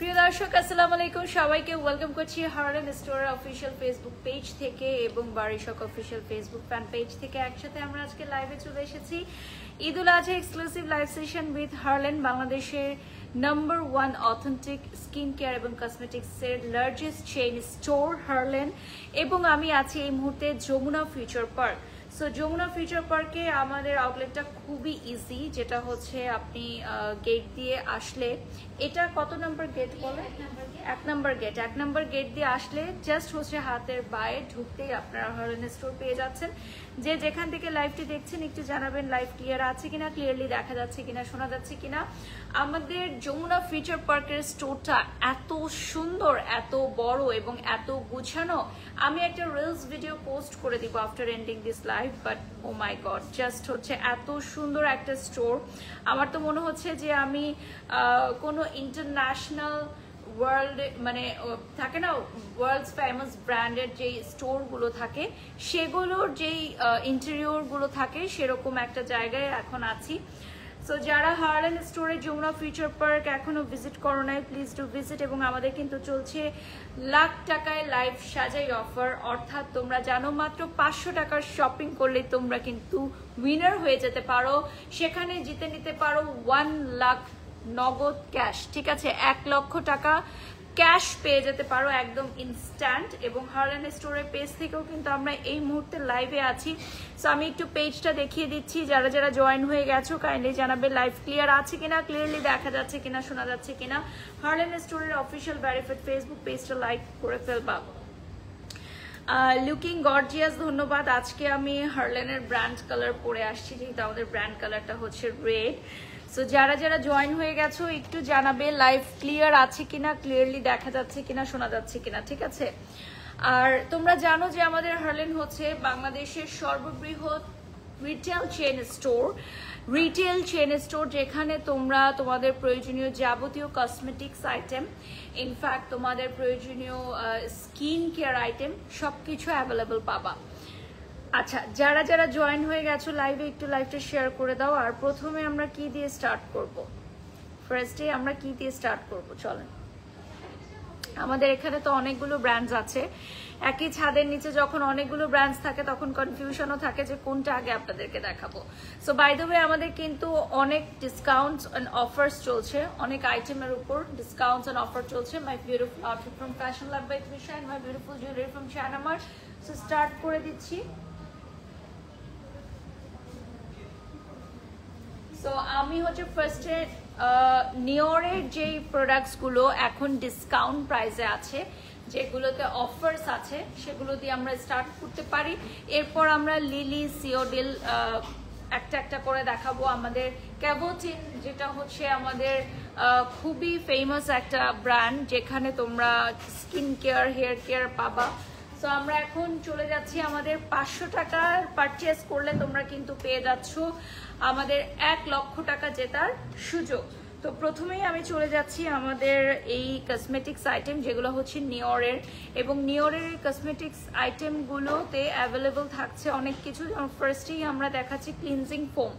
প্রিয় দর্শক আসসালামু আলাইকুম, সবাইকে ওয়েলকাম করছি Herlan store official Facebook page থেকে এবং বারিশক অফিসিয়াল ফেসবুক ফ্যান পেজ থেকে। একসাথে আমরা আজকে লাইভে চলে এসেছি Eidul Azha exclusive live session with Herlan, বাংলাদেশের নাম্বার 1 অথেন্টিক স্কিন কেয়ার এবং কসমেটিক্সের লার্জেস্ট চেইন স্টোর হারলেন। এবং আমি আছি এই মুহূর্তে Jamuna future park. So Jamuna future পার্কে আমাদের আউটলেটটা খুবই ইজি, যেটা হচ্ছে আপনি গেট দিয়ে আসলে, এটা কত নাম্বার গেট বলে? 1 নাম্বার গেট দিয়ে আসলে জাস্ট হচ্ছে হাতের বায়ে ঢুকতেই আপনারা হারলেন স্টোর পেয়ে যাচ্ছেন। যে যেখান থেকে লাইভটি দেখছেন একটু জানাবেন লাইভ ক্লিয়ার আছে কিনা, ক্লিয়ারলি দেখা যাচ্ছে কিনা, শোনা যাচ্ছে কিনা। আমাদের যমুনা ফিউচার পার্কের স্টোরটা এত সুন্দর, এত বড় এবং এত গুছানো। আমি একটা রিলস ভিডিও পোস্ট করে দিব after ending this live, but oh my God, just হচ্ছে এত সুন্দর একটা স্টোর। আমার তো মনে হচ্ছে যে আমি কোনো ইন্টারন্যাশনাল ওয়ার্ল্ড, মানে থাকে না ওয়ার্ল্ডস ফেমাস ব্র্যান্ডের যেই স্টোরগুলো থাকে সেগুলোর যেই ইন্টেরিয়রগুলো থাকে সেরকম একটা জায়গায় এখন আছি। সো যারা হারলেন স্টোরে যমুনা ফিউচার পার্ক এখনো ভিজিট করো নাই, প্লিজ ডু ভিজিট। এবং আমাদের কিন্তু চলছে লাখ টাকায় লাইভ সাজাই অফার, অর্থাৎ তোমরা জানো মাত্র 500 টাকার শপিং করলে তোমরা কিন্তু উইনার হয়ে যেতে পারো, সেখানে জিতে নিতে পারো 1 লাখ নগদ ক্যাশ। ঠিক আছে, 1 লক্ষ টাকা ক্যাশ পেয়ে যেতে পারো একদম ইনস্ট্যান্ট। এবং হারলেন স্টোরের পেজ থেকেও কিন্তু আমরা এই মুহূর্তে লাইভে আছি। সো আমি একটু পেজটা দেখিয়ে দিচ্ছি, যারা যারা জয়েন হয়ে গেছো কাইন্ডলি জানাবে লাইভ ক্লিয়ার আছে কিনা, ক্লিয়ারলি দেখা যাচ্ছে কিনা, শোনা যাচ্ছে কিনা। হারলেন স্টোরের অফিসিয়াল ভেরিফাইড ফেসবুক পেজটা লাইক করে ফেলবা। লুকিং গর্জিয়াস, ধন্যবাদ। আজকে আমি হারলেনের ব্র্যান্ড কালার পরে আসছি, যেহেতু আমাদের ব্র্যান্ড কালারটা হচ্ছে রেড। সো যারা যারা জয়েন হয়ে গেছো একটু জানাবে লাইভ ক্লিয়ার আছে কিনা, ক্লিয়ারলি দেখা যাচ্ছে কিনা, শোনা যাচ্ছে কিনা। ঠিক আছে, আর তোমরা জানো যে আমাদের হারলেন হচ্ছে বাংলাদেশের সর্ববৃহৎ রিটেল চেন স্টোর, যেখানে তোমরা তোমাদের প্রয়োজনীয় যাবতীয় কসমেটিক্স আইটেম, ইনফ্যাক্ট তোমাদের প্রয়োজনীয় স্কিন কেয়ার আইটেম সবকিছু অ্যাভেলেবল পাবা। আচ্ছা, যারা যারা জয়েন হয়ে গেছো লাইভে একটু লাইভটা শেয়ার করে দাও। আর প্রথমে আমরা কি দিয়ে স্টার্ট করব? ফার্স্টে আমরা কি দিয়ে স্টার্ট করব চলেন। আমাদের এখানে তো অনেকগুলো ব্র্যান্ডস আছে, একই ছাদের নিচে যখন অনেকগুলো ব্র্যান্ডস থাকে তখন কনফিউশনও থাকে যে কোনটা আগে আপনাদেরকে দেখাবো। সো বাই দ্য ওয়ে আমাদের কিন্তু অনেক ডিসকাউন্টস এন্ড অফার্স চলছে, অনেক আইটেমের উপর ডিসকাউন্টস এন্ড অফার চলছে। My beautiful outfit from fashion lab by Trisha and my beautiful jewellery from শায়নামার। সো স্টার্ট করে দিচ্ছি। সো আমি হচ্ছে ফার্স্টে নিওরের যেই প্রোডাক্টসগুলো এখন ডিসকাউন্ট প্রাইসে আছে, যেগুলোতে অফার্স আছে, সেগুলো দিয়ে আমরা স্টার্ট করতে পারি। এরপর আমরা লিলি, সিওডিল একটা একটা করে দেখাবো। আমাদের ক্যাবোটিন, যেটা হচ্ছে আমাদের খুবই ফেমাস একটা ব্র্যান্ড, যেখানে তোমরা স্কিন কেয়ার, হেয়ার কেয়ার পাবা। সো আমরা এখন চলে যাচ্ছি, আমাদের 500 টাকার পারচেস করলে তোমরা কিন্তু পেয়ে যাচ্ছ আমাদের 1 লক্ষ টাকা জেতার সুযোগ। তো প্রথমেই আমি চলে যাচ্ছি আমাদের এই কসমেটিক্স আইটেম, যেগুলো হচ্ছে নিওরের, এবং নিওরের এই কসমেটিক্স আইটেমগুলোতে অ্যাভেলেবল থাকছে অনেক কিছু। ফার্স্টেই আমরা দেখাচ্ছি ক্লিনজিং ফোম,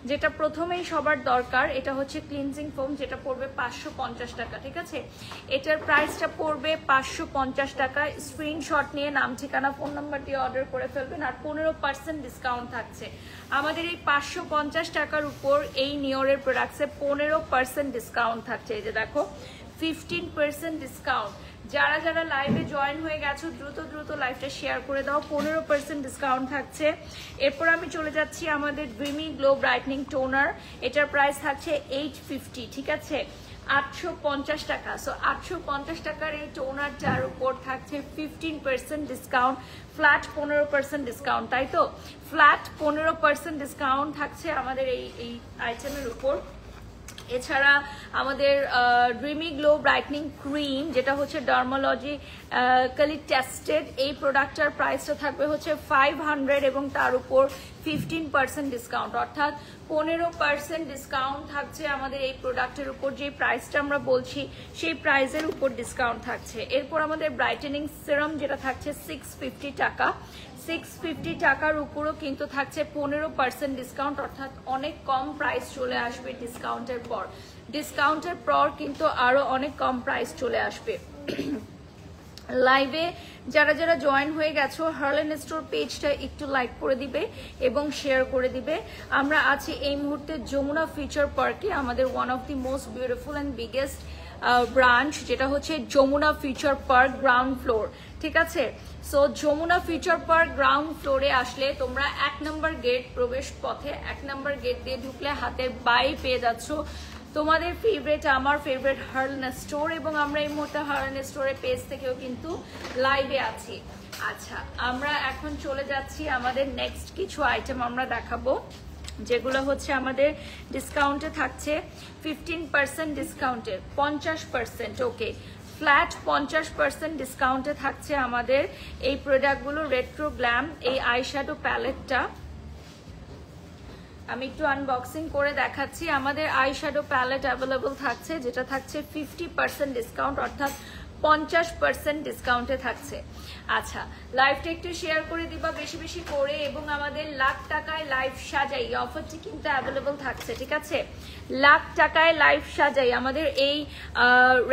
যেটা প্রথমেই সবার দরকার। এটা হচ্ছে ক্লিনজিং ফোম, যেটা পড়বে 550 টাকা। ঠিক আছে, এটার প্রাইসটা পড়বে 550 টাকা। স্ক্রিনশট নিয়ে নাম, ঠিকানা, ফোন নাম্বার দিয়ে অর্ডার করে ফেলবেন। আর 15% ডিসকাউন্ট থাকছে আমাদের এই 550 টাকার উপর। এই নিওরের প্রোডাক্টসে 15% ডিসকাউন্ট থাকছে। এই যে দেখো 15% ডিসকাউন্ট। যারা যারা লাইভে জয়েন হয়ে গেছো দ্রুত দ্রুত লাইভটা শেয়ার করে দাও, 15% ডিসকাউন্ট থাকছে। এরপর আমি চলে যাচ্ছি আমাদের ড্রিমি গ্লো ব্রাইটনিং টোনার, এটার প্রাইস থাকছে 850। ঠিক আছে, 850 টাকা। সো 850 টাকার এই টোনারটার উপর থাকছে 15% ডিসকাউন্ট, ফ্ল্যাট 15% ডিসকাউন্ট, তাই তো? ফ্ল্যাট 15% ডিসকাউন্ট থাকছে আমাদের এই আইটেমের উপর। এছাড়া আমাদের ড্রিমি গ্লো ব্রাইটনিং ক্রিম, যেটা হচ্ছে ডার্মালজিক্যালি টেস্টেড, এই প্রোডাক্টটার প্রাইসটা থাকবে হচ্ছে 500 এবং তার উপর 15% ডিসকাউন্ট, অর্থাৎ 15% ডিসকাউন্ট থাকছে আমাদের এই প্রোডাক্টের উপর। যে প্রাইসটা আমরা বলছি সেই প্রাইসের উপর ডিসকাউন্ট থাকছে। এরপর আমাদের ব্রাইটেনিং সিরাম, যেটা থাকছে 650 টাকা। 650 টাকার উপরও কিন্তু থাকছে 15% ডিসকাউন্ট, অর্থাৎ অনেক কম প্রাইস চলে আসবে ডিসকাউন্টের পর। ডিসকাউন্টের পর কিন্তু আরো অনেক কম প্রাইস চলে আসবে। লাইভে যারা যারা জয়েন হয়ে গেছো হার্লেন স্টোর পেজটা একটু লাইক করে দিবে এবং শেয়ার করে দিবে। আমরা আছি এই মুহূর্তে যমুনা ফিউচার পার্কে, আমাদের one of the most beautiful and biggest branch, যেটা হচ্ছে Jamuna future Park ground floor. ঠিক আছে, so Jamuna future Park ground ফ্লোরে আসলে তোমরা 1 নম্বর গেট প্রবেশ পথে 1 নম্বর গেট দিয়ে ঢুকলে হাতের বাই পেয়ে যাচ্ছ তোমাদের ফেভারিট, আমার ফেভারিট হার্লেন স্টোর। এবং আমরা এই মুহূর্তে হার্লেন স্টোরের পেজ থেকেও কিন্তু লাইভে আছি। আচ্ছা, আমরা এখন চলে যাচ্ছি আমাদের নেক্সট কিছু আইটেম আমরা দেখাবো, যেগুলো হচ্ছে আমাদের ডিসকাউন্টে থাকছে 15% ডিসকাউন্টে 50%। ওকে, ফ্ল্যাট 50% ডিসকাউন্টে থাকছে আমাদের এই প্রোডাক্টগুলো। রেট্রো গ্ল্যাম এই আইশ্যাডো প্যালেটটা আমি একটু আনবক্সিং করে দেখাচ্ছি। আমাদের আইশ্যাডো প্যালেট অ্যাভেলেবল থাকছে, যেটা থাকছে 50% ডিসকাউন্ট, অর্থাৎ 50% ডিসকাউন্টে থাকছে। আচ্ছা, লাইভটা একটু শেয়ার করে দিবা বেশি বেশি করে, এবং আমাদের লাখ টাকায় লাইভ সাজাই অফারটি কিন্তু অ্যাভেলেবল থাকছে। ঠিক আছে, লাখ টাকায় লাইভ সাজাই আমাদের এই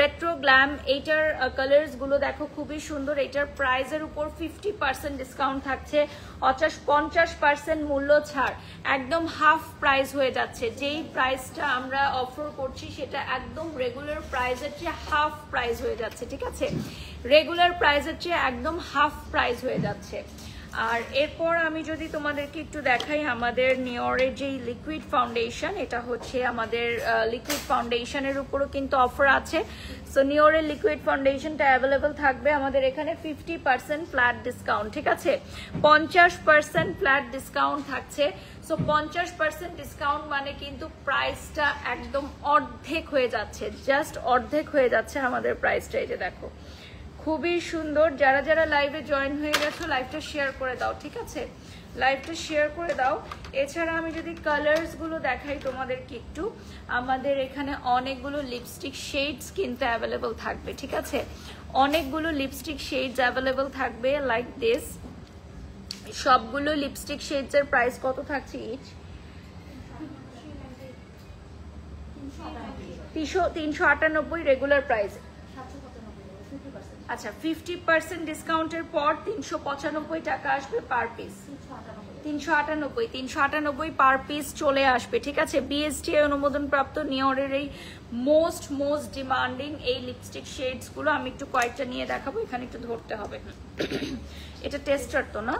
রেট্রো গ্ল্যাম, এইটার কালার্স গুলো দেখো খুবই সুন্দর। এটার প্রাইসের উপর 50% ডিসকাউন্ট থাকছে, 50% মূল্য ছাড়, একদম হাফ প্রাইস হয়ে যাচ্ছে। যেই প্রাইসটা আমরা অফার করছি সেটা একদম রেগুলার প্রাইসের চেয়ে হাফ প্রাইস হয়ে যাচ্ছে। ঠিক আছে, রেগুলার প্রাইসের চেয়ে একদম হাফ প্রাইস হয়ে যাচ্ছে। আর এরপর আমি যদি তোমাদেরকে একটু দেখাই আমাদের নিওরের যেই লিকুইড ফাউন্ডেশন, এটা হচ্ছে আমাদের লিকুইড ফাউন্ডেশনের উপরও কিন্তু অফার আছে। সো নিওরের লিকুইড ফাউন্ডেশনটা অ্যাভেলেবল থাকবে আমাদের এখানে 50% ফ্ল্যাট ডিসকাউন্ট। ঠিক আছে, 50% ফ্ল্যাট ডিসকাউন্ট থাকছে। সো 50% ডিসকাউন্ট মানে কিন্তু প্রাইসটা একদম অর্ধেক হয়ে যাচ্ছে, জাস্ট অর্ধেক হয়ে যাচ্ছে আমাদের প্রাইসটা। এই যে দেখো, খুবই সুন্দর। যারা যারা লাইভে জয়েন হয়ে গেছো লাইভটা শেয়ার করে দাও। ঠিক আছে, লাইভটা শেয়ার করে দাও। এছাড়া আমি যদি কালার্স গুলো দেখাই তোমাদেরকে একটু, আমাদের এখানে অনেকগুলো লিপস্টিক শেডস কিন্তু অ্যাভেলেবল থাকবে। ঠিক আছে, অনেকগুলো লিপস্টিক শেডস অ্যাভেলেবল থাকবে লাইক দিস। সবগুলো লিপস্টিক শেডস এর প্রাইস কত থাকছে ইচ? 398 regular price. আচ্ছা, 50% ডিসকাউন্টের পর 395 টাকা আসবে পার পিস। 398 পার পিস চলে আসবে। ঠিক আছে, বিএসটিআই অনুমোদন প্রাপ্ত নিওরের এই মোস্ট ডিমান্ডিং এই লিপস্টিক শেডস গুলো আমি একটু কয়েকটা নিয়ে দেখাবো। এখানে একটু ধরতে হবে, এটা টেস্টার তো না?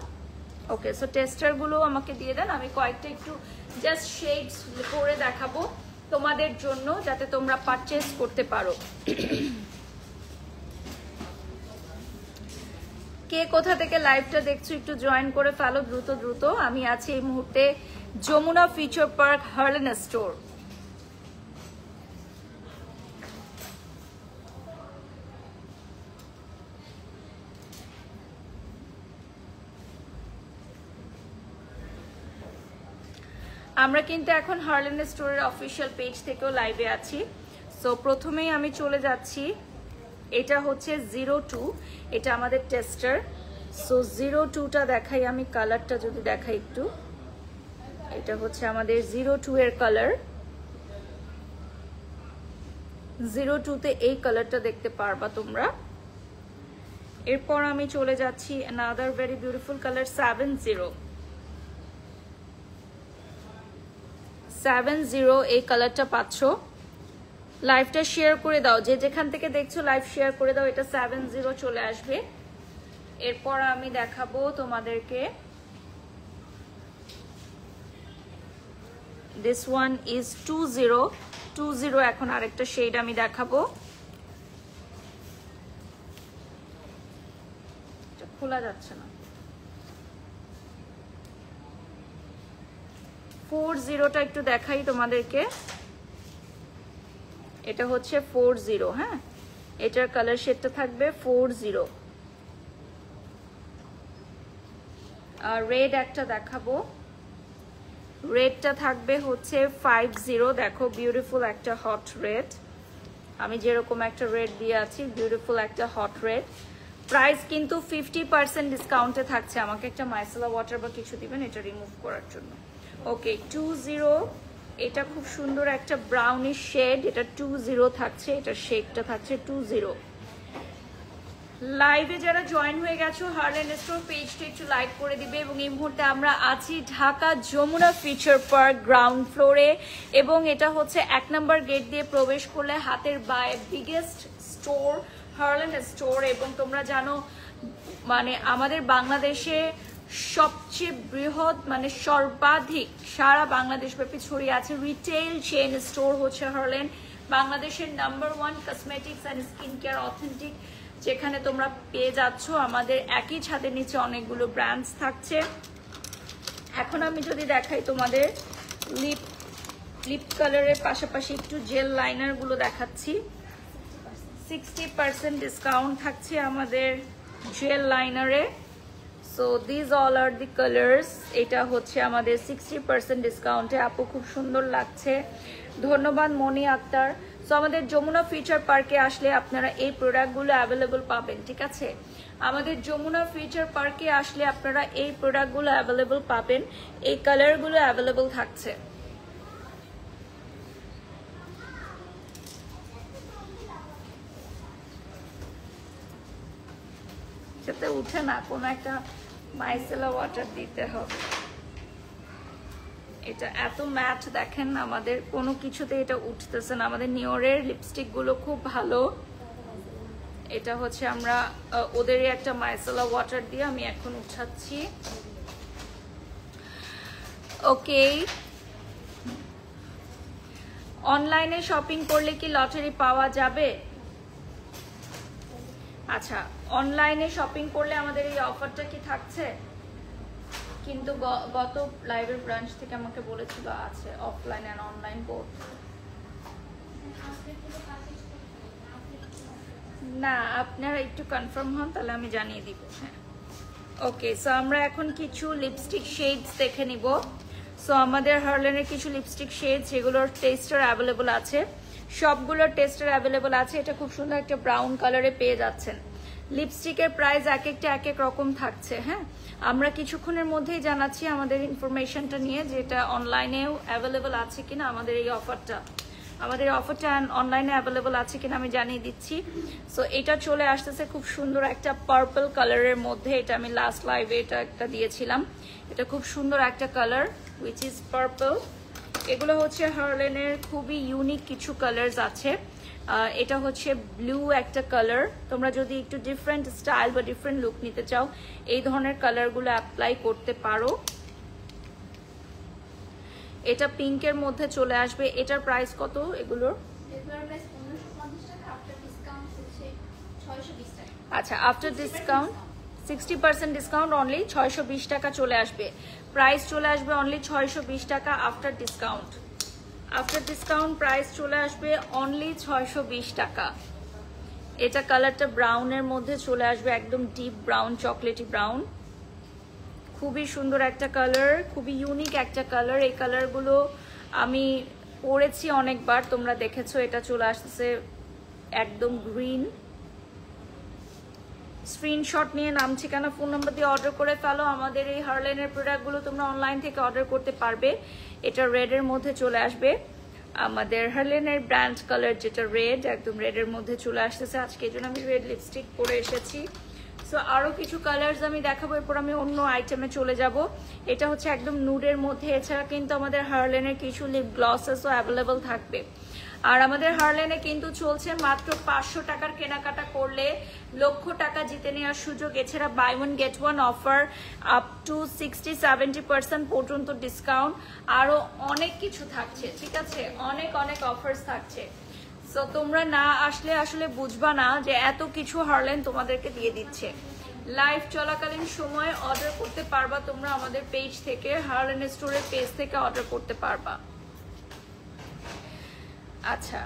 ওকে, সো টেস্টার গুলো আমাকে দিয়ে দেন, আমি কয়েকটা একটু জাস্ট শেডস করে দেখাবো তোমাদের জন্য, যাতে তোমরা পারচেজ করতে পারো। কে কোথা থেকে লাইভটা দেখছো একটু জয়েন করে ফেলো দ্রুত। আমি আছি এই মুহূর্তে Jamuna future Park Herlan store. আমরা কিন্তু এখন হার্লেন স্টোরের অফিসিয়াল পেজ থেকেও লাইভে আছি। সো প্রথমেই আমি চলে যাচ্ছি, এটা হচ্ছে 02, এটা আমাদের টেস্টার। সো 02টা দেখাই আমি, কালারটা যদি দেখাই একটু, এটা হচ্ছে আমাদের 02 এর কালার। 02তে এই কালারটা দেখতে পারবা তোমরা। এরপর আমি চলে যাচ্ছি another very beautiful color 70 এই কালারটা পাচ্ছ। লাইভটা শেয়ার করে দাও, যে যেখান থেকে দেখছো লাইভ শেয়ার করে দাও, এটা 70 চলে আসবে। এরপর আমি দেখাবো তোমাদেরকে, this one is 20 এখন আরেকটা শেড আমি দেখাবো, এটা খোলা যাচ্ছে না। 40টা একটু দেখাই তোমাদেরকে, এটা হচ্ছে 40। হ্যাঁ, এটার কালার শেডটা থাকবে 40। আর রেড একটা দেখাবো, রেডটা থাকবে হচ্ছে 50। দেখো বিউটিফুল একটা হট রেড, আমি যেরকম একটা রেড দিয়ে আছি, বিউটিফুল একটা হট রেড। প্রাইস কিন্তু 50% ডিসকাউন্টে থাকছে। আমাকে একটা মাইসেলা ওয়াটার বা কিছু দিবেন এটা রিমুভ করার জন্য। ওকে 20, এটা খুব সুন্দর একটা ব্রাউনিশ শেড, এটা 20 থাকছে, এটার শেডটা থাকছে 20। লাইভে যারা জয়েন হয়ে গেছো হার্লেন স্টোর পেজটা একটু লাইক করে দিবে। এবং এই মুহূর্তে আমরা আছি Dhaka Jamuna Future Park ground ফ্লোরে, এবং এটা হচ্ছে 1 নম্বর গেট দিয়ে প্রবেশ করলে হাতের বায়ে বিগেস্ট স্টোর হার্লেন স্টোর। এবং তোমরা জানো মানে আমাদের বাংলাদেশে সবচেয়ে বৃহৎ মানে সর্বাধিক সারা বাংলাদেশ ব্যাপী ছড়িয়ে আছে রিটেইল চেইন স্টোর হচ্ছে হার্লেন, বাংলাদেশের number 1 cosmetics and skin care authentic, যেখানে তোমরা পেয়ে যাচ্ছ আমাদের একই ছাদের নিচে অনেকগুলো ব্র্যান্ডস থাকছে। এখন আমি যদি দেখাই তোমাদের লিপ কালারের পাশাপাশি একটু জেল লাইনার গুলো দেখাচ্ছি। 60% ডিসকাউন্ট থাকছে আমাদের জেল লাইনারে। So this all are the colours. এটা হচ্ছে আমাদের 60% ডিসকাউন্টে। আপু খুব সুন্দর লাগছে, ধন্যবাদ মনি আক্তার। সো আমাদের যমুনা ফিচার পার্কে আসলে আপনারা এই প্রোডাক্টগুলো অ্যাভেলেবল পাবেন, ঠিক আছে? আমাদের যমুনা ফিচার পার্কে আসলে আপনারা এই প্রোডাক্টগুলো অ্যাভেলেবল পাবেন, এই কালারগুলো অ্যাভেলেবল থাকছে। সেটা উঠে না, কোনো একটা মাইসেলা ওয়াটার দিতে হবে। এটা এত ম্যাট দেখেন, আমাদের কোনো কিছুতে এটা উঠতেছে না। আমাদের নিওরের লিপস্টিক গুলো খুব ভালো। এটা হচ্ছে আমরা ওদেরই একটা মাইসেলা ওয়াটার দিয়ে আমি এখন উঠাচ্ছি। ওকে, অনলাইনে শপিং করলে কি লটারি পাওয়া যাবে? আচ্ছা, অনলাইনে শপিং করলে আমাদের এই অফারটা কি থাকছে? কিন্তু গত লাইভের ব্রাঞ্চ থেকে আমাকে বলেছিল আছে অফলাইন এন্ড অনলাইন বোথ। না, আপনারা একটু কনফার্ম হন তাহলে আমি জানিয়ে দিব। হ্যাঁ, ওকে। সো আমরা এখন কিছু লিপস্টিক শেডস দেখে নিব। সো আমাদের হার্লেনের কিছু লিপস্টিক শেডস যেগুলোর টেস্টার অ্যাভেলেবল আছে, সবগুলোর টেস্টার অ্যাভেলেবল আছে। এটা খুব সুন্দর একটা ব্রাউন কালারে পেয়ে যাচ্ছেন। লিপস্টিকের প্রাইস এক একটা এক এক রকম থাকছে। হ্যাঁ, আমরা কিছুক্ষণের মধ্যেই জানাচ্ছি আমাদের ইনফরমেশনটা নিয়ে, যেটা অনলাইনেও অ্যাভেলেবল আছে কিনা আমাদের এই অফারটা। আমাদের অফারটা অনলাইনে অ্যাভেলেবল আছে কিনা আমি জানিয়ে দিচ্ছি। সো এটা চলে আসতেছে খুব সুন্দর একটা পার্পল কালারের মধ্যে। এটা আমি লাস্ট লাইভে এটা একটা দিয়েছিলাম। এটা খুব সুন্দর একটা কালার উইচ ইজ পার্পল। এগুলো হচ্ছে হার্লেনের খুবই ইউনিক কিছু কালার্স আছে। এটা হচ্ছে ব্লু একটা কালার। তোমরা যদি একটু ডিফারেন্ট স্টাইল বা ডিফারেন্ট লুক নিতে চাও এই ধরনের কালারগুলো অ্যাপ্লাই করতে পারো। এটা পিঙ্কের মধ্যে চলে আসবে। এটার প্রাইস কত? এগুলোর আচ্ছা, আফটার ডিসকাউন্ট 60% ডিসকাউন্ট অনলি 620 টাকা চলে আসবে। প্রাইস চলে আসবে অনলি 620 টাকা after discount. After discount price চলে আসবে অনলি 620 টাকা। এটা কালারটা ব্রাউনের মধ্যে চলে আসবে, একদম ডিপ ব্রাউন, চকলেটি ব্রাউন। খুবই সুন্দর একটা কালার, খুবই ইউনিক একটা কালার। এই কালারগুলো আমি পরেছি অনেকবার, তোমরা দেখেছো। এটা চলে আসছে একদম গ্রিন। স্ক্রিনশট নিয়ে নাম, ঠিকানা, ফোন নাম্বার দিয়ে অর্ডার করে ফেলো। আমাদের এই হার্লেনের প্রোডাক্টগুলো তোমরা অনলাইন থেকে অর্ডার করতে পারবে। এটা রেডের মধ্যে চলে আসবে। আমাদের হার্লেনের ব্র্যান্ড কালার যেটা রেড, একদম রেডের মধ্যে চলে আসতেছে। আজকে এই জন্য আমি রেড লিপস্টিক পরে এসেছি। সো আরও কিছু কালার্স আমি দেখাবো, এরপর আমি অন্য আইটেমে চলে যাব। এটা হচ্ছে একদম নুডের মধ্যে। এছাড়া কিন্তু আমাদের হার্লেনের কিছু লিপ গ্লসেসও অ্যাভেলেবল থাকবে। আর আমাদের হার্লেনে কিন্তু চলছে মাত্র 500 টাকার কেনাকাটা করলে লক্ষ টাকা জিতে নেওয়ার সুযোগ। এছাড়া buy one get one offer, up to 60-70% পর্যন্ত ডিসকাউন্ট, আরও অনেক কিছু থাকছে। ঠিক আছে, অনেক অনেক অফার্স থাকছে। সো তোমরা না আসলে আসলে বুঝবা না যে এত কিছু হার্লেন তোমাদেরকে দিয়ে দিচ্ছে। লাইভ চলাকালীন সময় অর্ডার করতে পারবা তোমরা আমাদের পেজ থেকে, হার্লেন স্টোরের পেজ থেকে অর্ডার করতে পারবা। আচ্ছা,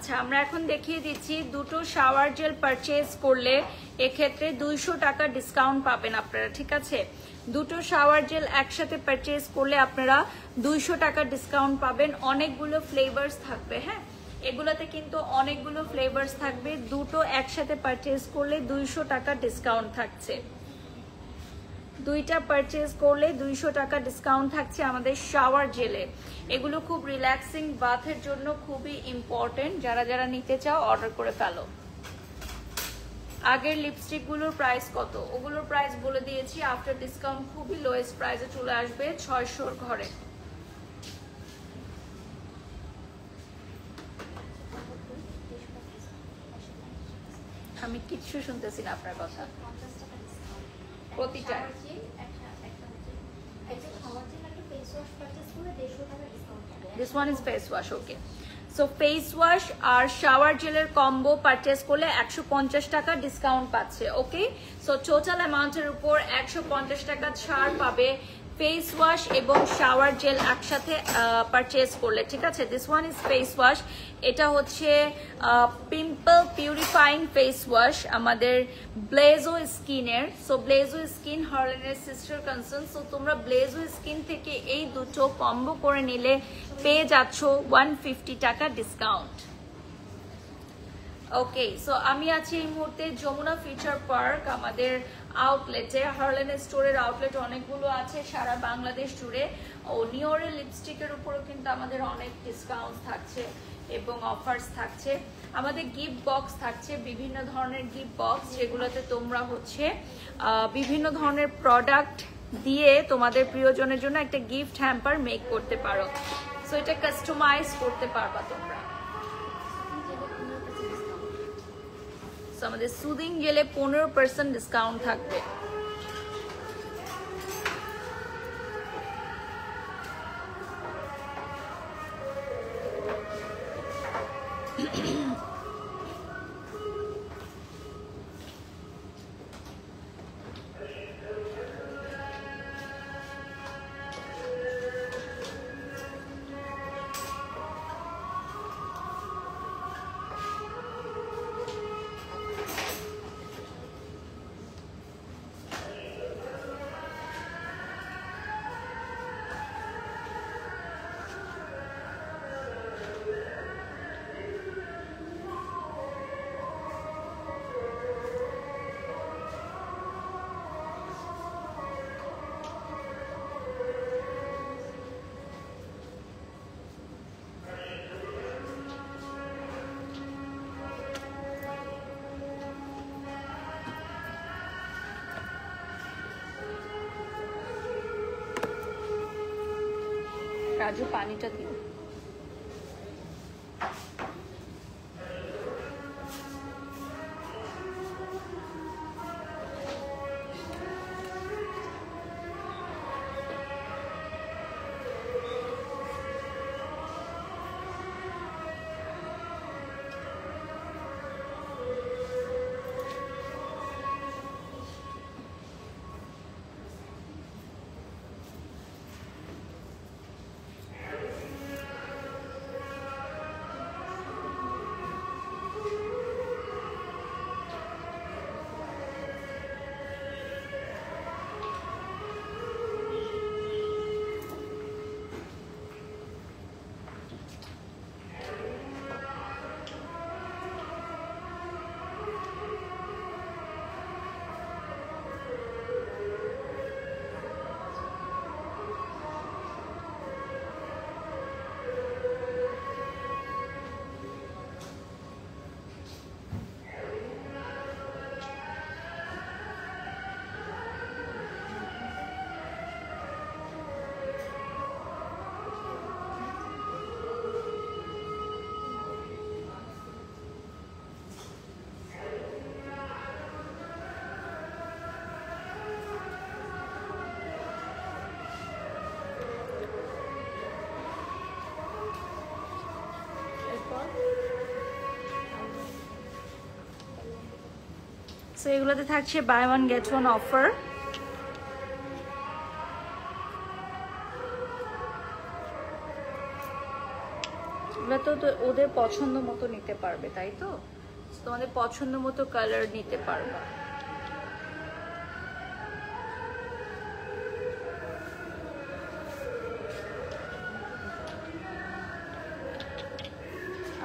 আচ্ছা আমরা এখন দেখিয়ে দিচ্ছি দুটো শাওয়ার জেল পারচেজ করলে এক্ষেত্রে 200 টাকা ডিসকাউন্ট পাবেন আপনারা, ঠিক আছে? দুটো শাওয়ার জেল একসাথে পারচেজ করলে আপনারা 200 টাকা ডিসকাউন্ট পাবেন। অনেকগুলো ফ্লেভারস থাকবে, হ্যাঁ এগুলোতে কিন্তু অনেকগুলো ফ্লেভারস থাকবে। দুটো একসাথে পারচেজ করলে 200 টাকা ডিসকাউন্ট থাকছে। দুইটা পারচেজ করলে 200 টাকা ডিসকাউন্ট থাকছে আমাদের শাওয়ার জেলে। এগুলো খুব রিল্যাক্সিং বাথের জন্য খুবই ইম্পর্টেন্ট। যারা যারা নিতে চাও অর্ডার করে ফেলো। আগের লিপস্টিকগুলোর প্রাইস কত ওগুলোর প্রাইস বলে দিয়েছি। আফটার ডিসকাউন্ট খুবই লোয়েস্ট প্রাইসে চলে আসবে 600-র ঘরে। আমি কিচ্ছু শুনতেছি না আপনার কথা। প্রতিটা This one is face wash, okay. So face wash R shower জেলের কম্বো পারচেজ করলে 150 টাকা ডিসকাউন্ট পাচ্ছে, ওকে? সো টোটাল অ্যামাউন্টের উপর 150 টাকা ছাড় পাবে ফেস ওয়াশ এবং শাওয়ার জেল একসাথে পারচেজ করলে, ঠিক আছে? This one is face wash. এটা হচ্ছে পিম্পল পিউরিফাইং ফেস ওয়াশ আমাদের ব্লেজো স্কিনের। সো ব্লেজো স্কিন হার্লেনের সিস্টার কনসার্ন। সো তোমরা ব্লেজো স্কিন থেকে এই দুটো কম্বো করে নিলে পেয়ে যাচ্ছ 150 টাকা ডিসকাউন্ট। ওকে, সো আমি আছি এই মুহূর্তে যমুনা ফিউচার পার্ক আমাদের আউটলেটে। হার্লেন স্টোরের আউটলেট অনেকগুলো আছে সারা বাংলাদেশ জুড়ে। ও নিওরের লিপস্টিকের উপরও কিন্তু আমাদের অনেক ডিসকাউন্ট থাকছে এবং অফার্স থাকছে। আমাদের গিফট বক্স থাকছে, বিভিন্ন ধরনের গিফট বক্স যেগুলোতে তোমরা হচ্ছে বিভিন্ন ধরনের প্রোডাক্ট দিয়ে তোমাদের প্রিয়জনের জন্য একটা গিফট হ্যাম্পার মেক করতে পারো। সো এটা কাস্টমাইজ করতে পারবা তোমরা। আমাদের সুদিং জেলে 15% ডিসকাউন্ট থাকবে। রাজু পানিটা দিও। সো এগুলোতে থাকছে buy one get one offer. এগুলো তো ওদের পছন্দ মতো নিতে পারবে, তাই তো? তোমাদের পছন্দ মতো কালার নিতে পারবা।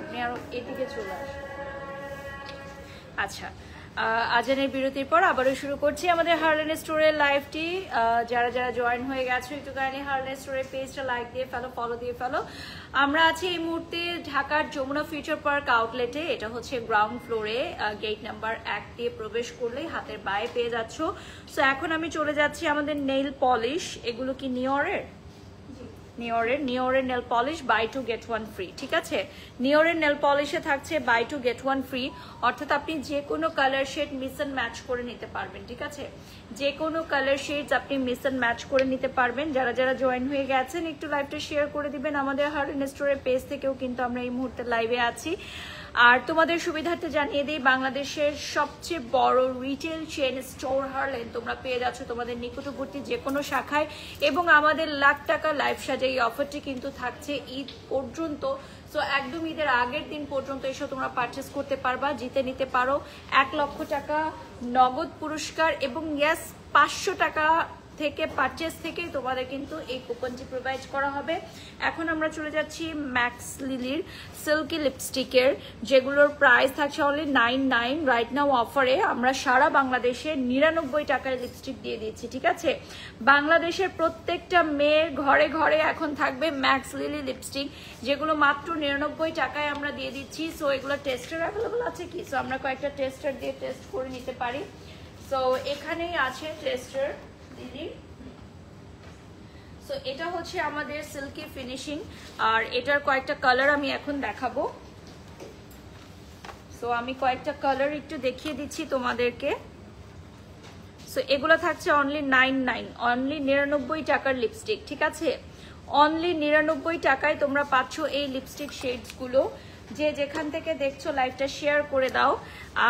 আপনি আরো এদিকে চলে আসুন। আচ্ছা, আজানের বিরতির পর আবারও শুরু করছি আমাদের হার্লেন স্টোরের লাইভটি। যারা যারা জয়েন হয়ে গেছো একটু কাইন্ডলি হার্লেন স্টোরের পেজটা লাইক দিয়ে ফেলো, ফলো দিয়ে ফেলো। আমরা আছি এই মুহূর্তে ঢাকার যমুনা ফিউচার পার্ক আউটলেটে। এটা হচ্ছে গ্রাউন্ড ফ্লোরে, গেট নাম্বার 1 দিয়ে প্রবেশ করলেই হাতের বায়ে পেয়ে যাচ্ছ। সো এখন আমি চলে যাচ্ছি আমাদের নেইল পলিশ। এগুলো কি নিওরের? নিওরের nail polish buy 2 get 1 free. ঠিক আছে, নিওরের নেল পলিশে থাকছে বাই 2 get 1 ফ্রি, অর্থাৎ আপনি যে কোনো colour shade mix and match করে নিতে পারবেন। ঠিক আছে, যে কোনো কালার শেডস আপনি মিক্স এন্ড ম্যাচ করে নিতে পারবেন। যারা যারা জয়েন হয়ে গেছেন একটু লাইভটা শেয়ার করে দিবেন। আমাদের হার্লেন স্টোরের পেজ থেকেও কিন্তু আমরা এই মুহূর্তে লাইভে আছি। আর তোমাদের সুবিধার্থে জানিয়ে দিই, বাংলাদেশের সবচেয়ে বড় রিটেল চেন স্টোর হার্লেন তোমরা পেয়ে যাচ্ছ তোমাদের নিকটবর্তী যে কোনো শাখায়, এবং আমাদের লাখ টাকা লাইভ সাজা এই অফারটি কিন্তু থাকছে ঈদ পর্যন্ত। সো একদম ঈদের আগের দিন পর্যন্ত এসে তোমরা পারচেস করতে পারবা, জিতে নিতে পারো 1 লক্ষ টাকা নগদ পুরস্কার, এবং ইয়েস 500 টাকা থেকে পারচেস থেকেই তোমাদের কিন্তু এই কুপনটি প্রোভাইড করা হবে। এখন আমরা চলে যাচ্ছি ম্যাক্স লিলির সিল্কি লিপস্টিকের, যেগুলোর প্রাইস থাকছে অনলি 99 রাইট নাও অফারে। আমরা সারা বাংলাদেশে 99 টাকার লিপস্টিক দিয়ে দিচ্ছি। ঠিক আছে, বাংলাদেশের প্রত্যেকটা মেয়ের ঘরে ঘরে এখন থাকবে ম্যাক্স লিলি লিপস্টিক, যেগুলো মাত্র 99 টাকায় আমরা দিয়ে দিচ্ছি। সো এগুলো টেস্টার অ্যাভেলেবল আছে কি? সো আমরা কয়েকটা টেস্টার দিয়ে টেস্ট করে নিতে পারি। সো এখানেই আছে টেস্টার দিদি। সো এটা হচ্ছে আমাদের সিল্কি ফিনিশিং, আর এটার কয়েকটা কালার আমি এখন দেখাবো। সো আমি কয়েকটা কালার একটু দেখিয়ে দিচ্ছি তোমাদেরকে। সো এগুলো থাকছে অনলি 99, অনলি 99 টাকার লিপস্টিক। ঠিক আছে, অনলি 99 টাকায় তোমরা পাচ্ছ এই লিপস্টিক শেডস গুলো। যে যেখান থেকে দেখছো লাইভটা শেয়ার করে দাও।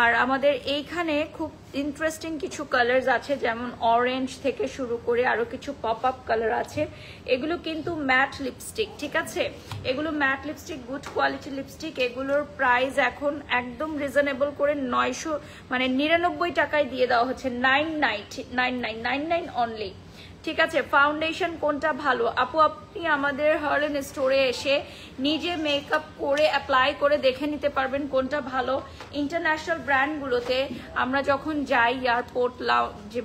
আর আমাদের এইখানে খুব ইন্টারেস্টিং কিছু কালার্স আছে, যেমন অরেঞ্জ থেকে শুরু করে আরো কিছু পপ আপ কালার আছে। এগুলো কিন্তু ম্যাট লিপস্টিক। ঠিক আছে, এগুলো mat lipstick, good quality lipstick. এগুলোর প্রাইস এখন একদম রিজনেবল করে 99 টাকায় দিয়ে দেওয়া হচ্ছে। 99 অনলি। ঠিক আছে, ফাউন্ডেশন কোনটা ভালো আপু? আপনি আমাদের হার্লেন স্টোরে এসে নিজে মেকআপ করে অ্যাপ্লাই করে দেখে নিতে পারবেন কোনটা ভালো। ইন্টারন্যাশনাল ব্র্যান্ডগুলোতে আমরা যখন যাই এয়ারপোর্ট যে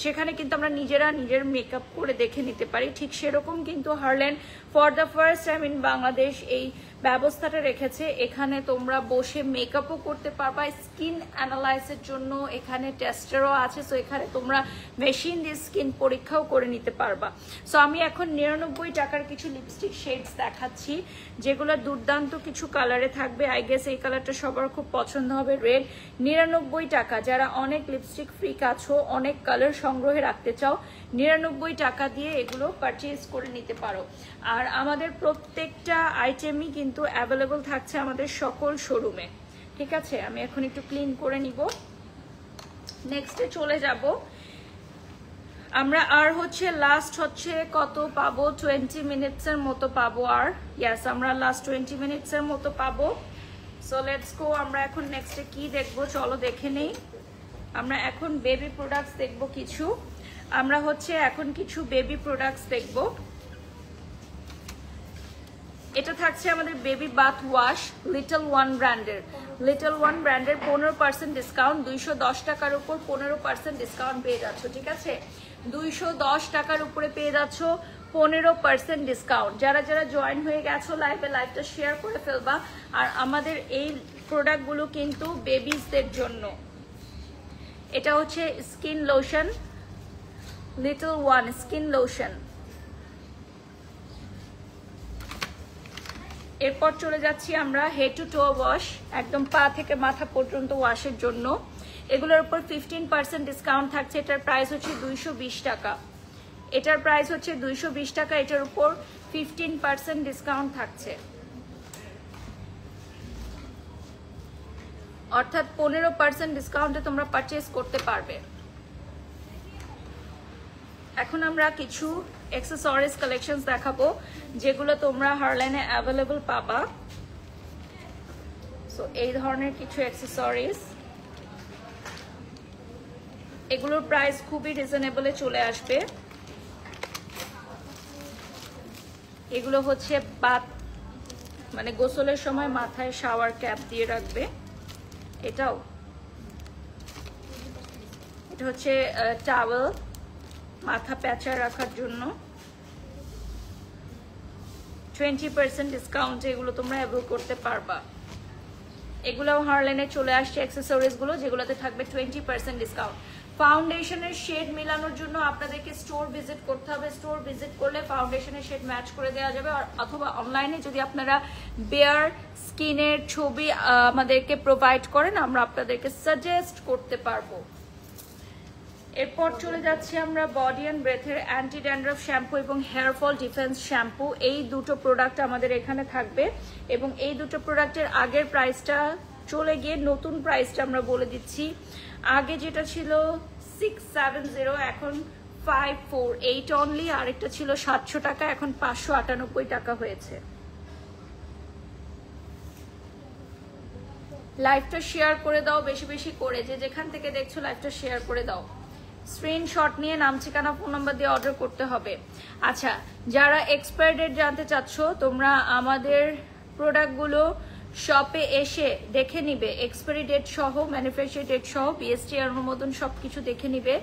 সেখানে কিন্তু আমরা নিজেরা নিজের মেকআপ করে দেখে নিতে পারি। ঠিক সেরকম কিন্তু Herlan for the first time in Bangladesh এই ব্যবস্থাটা রেখেছে। এখানে তোমরা বসে মেকআপও করতে পারবা, স্কিন অ্যানালাইসের জন্য এখানে টেস্টারও আছে। সো এখানে তোমরা মেশিন দিয়ে স্কিন পরীক্ষাও করে নিতে পারবা। সো আমি এখন 99 টাকার কিছু লিপস্টিক শেডস দেখাচ্ছি, যেগুলো দুর্দান্ত কিছু কালারে থাকবে। আই গেস এই কালারটা সবার খুব পছন্দ হবে, রেড। 99 টাকা। যারা অনেক লিপস্টিক ফ্রিক আছো, অনেক কালার সংগ্রহে রাখতে চাও, 99 টাকা দিয়ে এগুলো পারচেজ করে নিতে পারো। আর আমাদের প্রত্যেকটা আইটেমই কিন্তু অ্যাভেলেবল থাকছে আমাদের সকল শোরুমে। ঠিক আছে, আমি এখন একটু ক্লিন করে নিব। নেক্সটে চলে যাব আমরা। আর হচ্ছে লাস্ট হচ্ছে কত পাবো? 20 মিনিটসের মতো পাবো। আর ইয়েস, আমরা লাস্ট 20 মিনিটসের মতো পাবো। So let's go. আমরা এখন নেক্সটে কি দেখবো চলো দেখে নেই। আমরা এখন বেবি প্রোডাক্টস দেখবো কিছু। আমরা হচ্ছে এখন কিছু বেবি প্রোডাক্টস দেখবো। এটা থাকছে আমাদের baby bath wash little one ব্র্যান্ডের। লিটল ওয়ান ব্র্যান্ডের 15% ডিসকাউন্ট, 210 টাকার উপর 15% ডিসকাউন্ট পেয়ে যাচ্ছ। ঠিক আছে, 210 টাকার উপরে পেয়ে যাচ্ছ 15% ডিসকাউন্ট। যারা যারা জয়েন হয়ে গেছো লাইভটা শেয়ার করে ফেলবা। আর আমাদের এই প্রোডাক্টগুলো কিন্তু বেবিসদের জন্য। এটা হচ্ছে skin lotion, little one skin lotion. এরপর চলে যাচ্ছি আমরা হেড টু টো ওয়াশ, একদম পা থেকে মাথা পর্যন্ত ওয়াশের জন্য। এগুলোর উপর 15% ডিসকাউন্ট থাকছে। এটার প্রাইস হচ্ছে 220 টাকা। এটার প্রাইস হচ্ছে 220 টাকা। এটার উপর 15% ডিসকাউন্ট থাকছে, অর্থাৎ 15% ডিসকাউন্টে তোমরা পারচেজ করতে পারবে। এখন আমরা কিছু অ্যাক্সেসরিজ কালেকশনস দেখাবো, যেগুলো তোমরা হার্লেনে অ্যাভেলেবল পাবা। সো এই ধরনের কিছু অ্যাক্সেসরিজ, এগুলোর প্রাইস খুবই রিজনেবলে চলে আসবে। এগুলো হচ্ছে বাথ মানে গোসলের সময় মাথায় শাওয়ার ক্যাপ দিয়ে রাখবে। এটা হচ্ছে টাওয়েল মাথা প্যাঁচা রাখার জন্য। 20% ডিসকাউন্ট, এগুলো তোমরা অ্যাভেল করতে পারবা। এগুলো হারলেনে চলে আসছে অ্যাক্সেসরিজ গুলো, যেগুলোতে থাকবে 20% ডিসকাউন্ট। ফাউন্ডেশনের শেড মেলানোর জন্য আপনাদেরকে স্টোর ভিজিট করতে হবে। স্টোর ভিজিট করলে ফাউন্ডেশনের শেড ম্যাচ করে দেওয়া যাবে, অথবা অনলাইনে যদি আপনারা বেয়ার স্কিনের ছবি আমাদেরকে প্রোভাইড করেন, আমরা আপনাদেরকে সাজেস্ট করতে পারবো। এরপর চলে যাচ্ছি আমরা বডি অ্যান্ড ব্রেথের অ্যান্টি ড্যান্ড্রাফ শ্যাম্পু এবং হেয়ার ফল ডিফেন্স শ্যাম্পু। এই দুটো প্রোডাক্ট আমাদের এখানে থাকবে, এবং এই দুটো প্রোডাক্টের আগের প্রাইসটা চলে গিয়ে নতুন প্রাইসটা আমরা বলে দিচ্ছি। আগে যেটা ছিল 670, এখন 548 অনলি। আরেকটা ছিল 700 টাকা, এখন 598 টাকা হয়েছে। লাইভটা শেয়ার করে দাও বেশি বেশি করে, যে যেখান থেকে দেখছো লাইভটা শেয়ার করে দাও। স্ক্রিনশট নিয়ে নাম ঠিকানা ফোন নাম্বার দিয়ে অর্ডার করতে হবে। আচ্ছা, যারা এক্সপায়ার ডেট জানতে চাচ্ছ, তোমরা আমাদের প্রোডাক্টগুলো শপে এসে দেখে নিবে, এক্সপায়ারি ডেট সহ, ম্যানুফ্যাকচার ডেট সহ, বিএসটি অনুমোদন সবকিছু দেখে নিবে।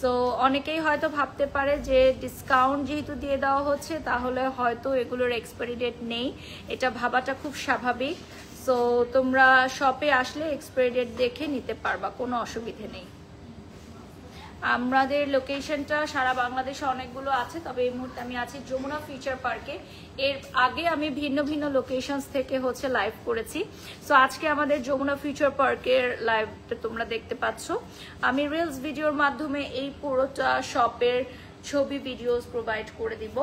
সো অনেকেই হয়তো ভাবতে পারে যে ডিসকাউন্ট যেহেতু দিয়ে দেওয়া হচ্ছে তাহলে হয়তো এগুলোর এক্সপায়ারি ডেট নেই, এটা ভাবাটা খুব স্বাভাবিক। সো তোমরা শপে আসলে এক্সপায়ারি ডেট দেখে নিতে পারবা, কোনো অসুবিধে নেই। আমাদের লোকেশনটা সারা বাংলাদেশে অনেকগুলো আছে, তবে এই মুহূর্তে আমি আছি যমুনা ফিউচার পার্কে। এর আগে আমি ভিন্ন ভিন্ন লোকেশনস থেকে হচ্ছে লাইভ করেছি। সো আজকে আমাদের যমুনা ফিউচার পার্কের লাইভটা তোমরা দেখতে পাচ্ছ। আমি রিলস ভিডিওর মাধ্যমে এই পুরোটা শপের ছবি ভিডিওস প্রোভাইড করে দিব।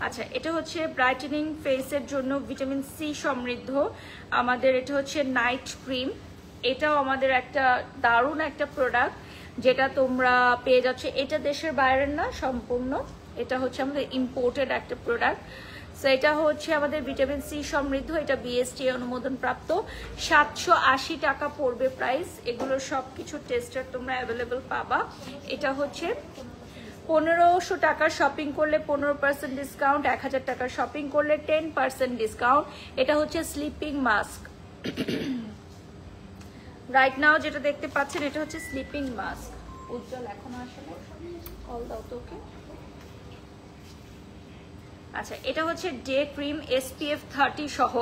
আচ্ছা, এটা হচ্ছে ব্রাইটেনিং ফেসের জন্য ভিটামিন সি সমৃদ্ধ আমাদের, এটা হচ্ছে নাইট ক্রিম। এটাও আমাদের একটা দারুণ একটা প্রোডাক্ট, যেটা তোমরা পেয়ে যাচ্ছ। এটা দেশের বাইরের না সম্পূর্ণ, এটা হচ্ছে আমাদের ইম্পোর্টেড একটা প্রোডাক্ট। সো এটা হচ্ছে আমাদের ভিটামিন সি সমৃদ্ধ, এটা বিএসটি অনুমোদন প্রাপ্ত। 780 টাকা পড়বে প্রাইস। এগুলোর সব কিছু টেস্টার তোমরা অ্যাভেলেবল পাবা। এটা হচ্ছে 1500 টাকার শপিং করলে 15% ডিসকাউন্ট, 1000 টাকার শপিং করলে 10% ডিসকাউন্ট। এটা হচ্ছে স্লিপিং মাস্ক। রাইট নাও যেটা দেখতে পাচ্ছেন এটা হচ্ছে স্লিপিং মাস্ক। উজ্জ্বল এখন আসলে কল দাও তোকে। আচ্ছা, এটা হচ্ছে ডে ক্রিম SPF 30 সহ।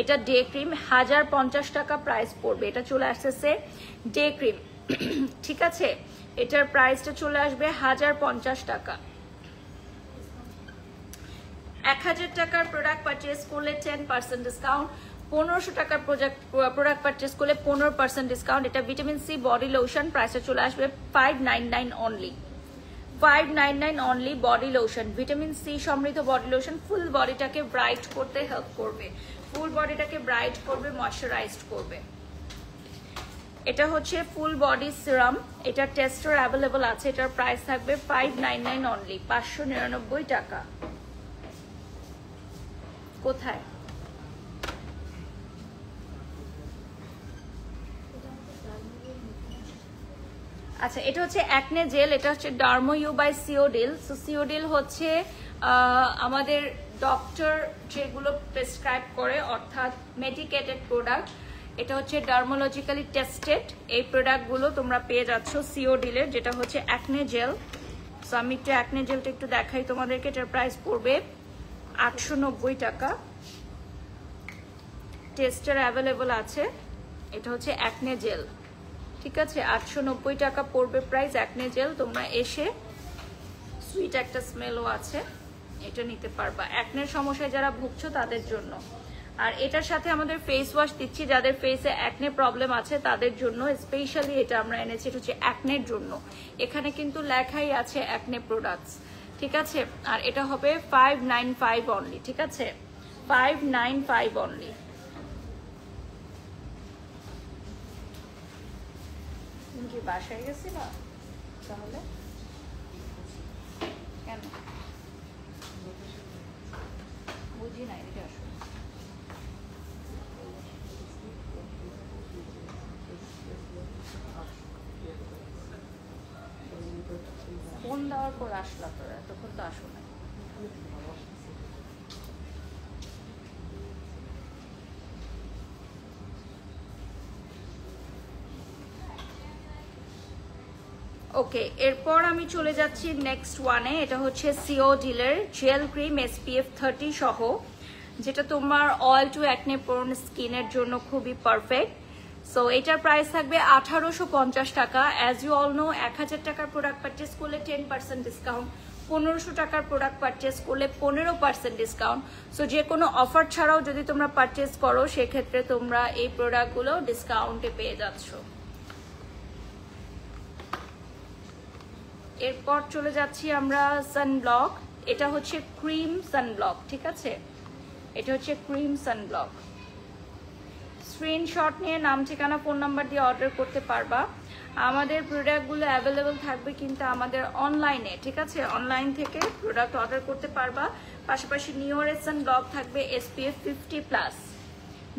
এটা ডে ক্রিম 1050 টাকা প্রাইস পড়বে। এটা চলে আসছে ডে ক্রিম, ঠিক আছে? এটার প্রাইসটা চলে আসবে 1050 টাকা। 1000 টাকার প্রোডাক্ট পারচেস করলে 10% ডিসকাউন্ট, 1500 টাকার প্রোডাক্ট পারচেস করলে 15% ডিসকাউন্ট। এটা ভিটামিন সি বডি লোশন, প্রাইসটা চলে আসবে 599 only. 599 only body lotion, vitamin C সমৃদ্ধ বডি লোশন। ফুল বডিটাকে ব্রাইট করতে হেল্প করবে, ফুল বডিটাকে ব্রাইট করবে, ময়শ্চারাইজড করবে। এটা হচ্ছে ফুল বডি সিরাম, এটা টেস্টার অ্যাভেলেবল আছে। এটার প্রাইস থাকবে 599 অনলি, 599 টাকা। কোথায়? আচ্ছা, এটা হচ্ছে অ্যাকনে জেল, এটা হচ্ছে ডার্মো ইউ বাই সিওডিল। সো সিওডিল হচ্ছে আমাদের ডক্টর যেগুলো প্রেসক্রাইব করে, অর্থাৎ মেডিকেটেড প্রোডাক্ট। এটা হচ্ছে ডার্মোলজিক্যালি টেস্টেড। এই প্রোডাক্টগুলো তোমরা পেয়ে যাচ্ছ সিওডিলের, যেটা হচ্ছে অ্যাকনে জেল। সো আমি একটু অ্যাকনে জেলটা একটু দেখাই তোমাদেরকে। এটার প্রাইস পড়বে 890 টাকা। টেস্টার অ্যাভেলেবল আছে। এটা হচ্ছে অ্যাকনে জেল, ঠিক আছে? 890 টাকা পড়বে প্রাইস অ্যাকনে জেল। তোমরা এসে, সুইট একটা স্মেলও আছে, এটা নিতে পারবা অ্যাকনের সমস্যায় যারা ভুগছো তাদের জন্য। আর এটার সাথে আমাদের ফেস ওয়াশ দিচ্ছি, যাদের ফেসে অ্যাকনে প্রবলেম আছে তাদের জন্য স্পেশালি এটা আমরা এনেছি। এটা হচ্ছে অ্যাকনের জন্য। এখানে কিন্তু লেখাই আছে অ্যাকনে প্রোডাক্টস, ঠিক আছে? আর এটা হবে 595 অনলি, ঠিক আছে? 595 অনলি। তুমি কি বাসায় গেছিলা তাহলে? কেন বুঝি নাই, এটা আসলে দেওয়ার পর আসলা তোরা, তখন তো আসো না। ওকে, এরপর আমি চলে যাচ্ছি নেক্সট ওয়ানে। এটা হচ্ছে সিওডিলের জেল ক্রিম SPF 30 সহ, যেটা তোমার অয়েল টু অ্যাকনে প্রোন স্কিনের জন্য খুবই পারফেক্ট। সো এটার প্রাইস থাকবে 1850 টাকা। অ্যাজ ইউ অল নো, 1000 টাকার প্রোডাক্ট পারচেস করলে 10% ডিসকাউন্ট, 1500 টাকার প্রোডাক্ট পারচেস করলে 15% ডিসকাউন্ট। সো যে কোনো অফার ছাড়াও যদি তোমরা পারচেস করো, সেক্ষেত্রে তোমরা এই প্রোডাক্টগুলো ডিসকাউন্টে পেয়ে যাচ্ছ। এরপর চলে যাচ্ছি আমরা সানব্লক। এটা হচ্ছে ক্রিম সানব্লক, ঠিক আছে? এটা হচ্ছে ক্রিম সানব্লক। স্ক্রিনশট নিয়ে নাম, ঠিকানা, ফোন নাম্বার দিয়ে অর্ডার করতে পারবা। আমাদের প্রোডাক্টগুলো অ্যাভেলেবল থাকবে কিন্তু আমাদের অনলাইনে, ঠিক আছে? অনলাইন থেকে প্রোডাক্ট অর্ডার করতে পারবা। পাশাপাশি নিওরের সানব্লক থাকবে SPF 50+।